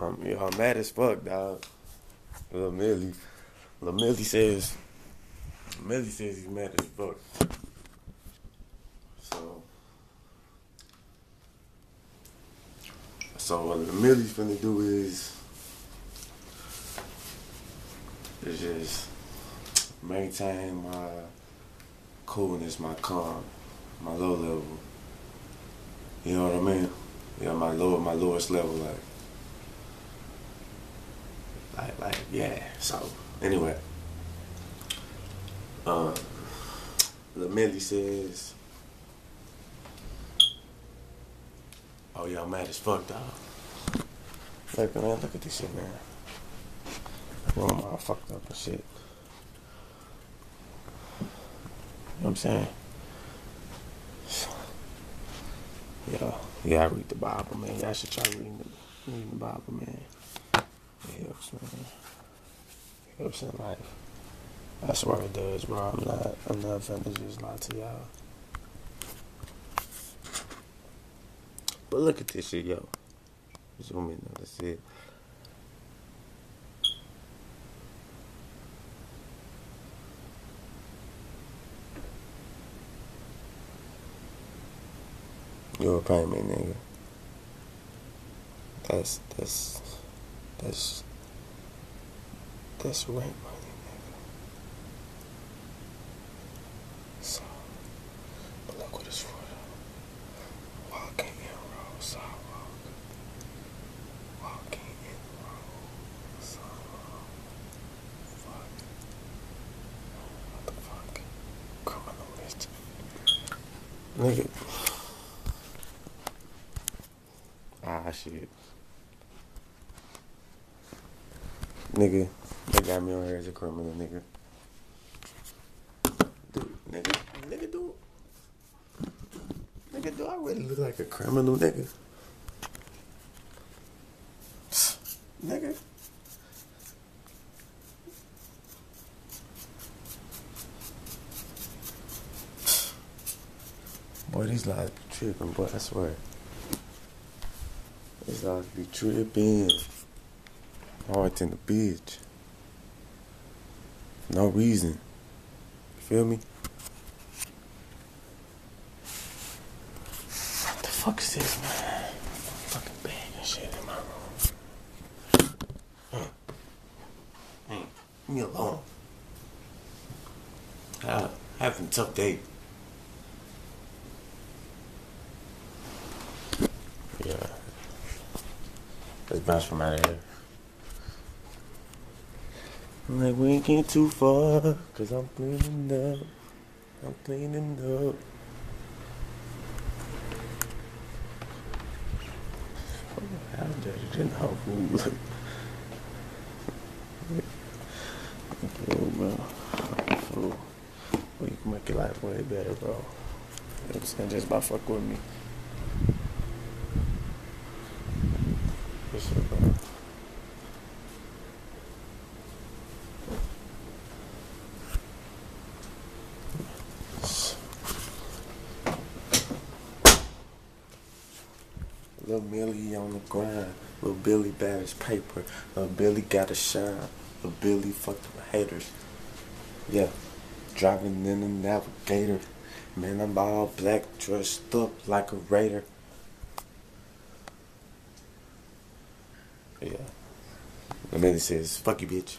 I'm mad as fuck, dog. Lil Millie. Lil Millie says he's mad as fuck. So what Lil Millie's finna do is just maintain my coolness, my calm, my low level. You know what I mean? Yeah, my lowest level, yeah. So anyway, Lil Millie says, "Oh yeah, I'm mad as fuck, dog. Look, man, look at this shit, man. I'm all fucked up and shit. You know what I'm saying? Yeah, I read the Bible, man. Y'all should try reading the Bible, man. It helps, man. It helps in life. I swear it does, bro. I'm not finna just lie to y'all. But look at this shit, yo. Zoom in, that's it. You a payment, nigga. That's rent money, nigga. So, but look what it's for, though. Walking in road sidewalk. Walking in road sidewalk. Fuck. What the fuck? Criminal mischief. Nigga. Ah, shit. Nigga, they got me on here as a criminal, nigga. Nigga, do I really look like a criminal, nigga? Nigga. Boy, these lies be tripping, boy, I swear. These lies be tripping. Hard in the bitch. No reason. You feel me? What the fuck is this, man? Fucking bag and shit in my room. Hey, leave me alone. Having a tough day. Yeah. Let's bounce from out of here. I'm like, we ain't getting too far, cause I'm cleaning up. I'm cleaning up. How dirty in our food look. Bro. Fool. Well, you can make your life way better, bro. You know what I'm saying? Just by fuck with me. For sure, bro. Lil Millie on the grind. Lil Billy bad as paper. Lil Billy gotta shine. Lil Billy fucked with haters. Yeah. Driving in a Navigator. Man, I'm all black, dressed up like a Raider. Yeah. Lil Millie says, fuck you, bitch.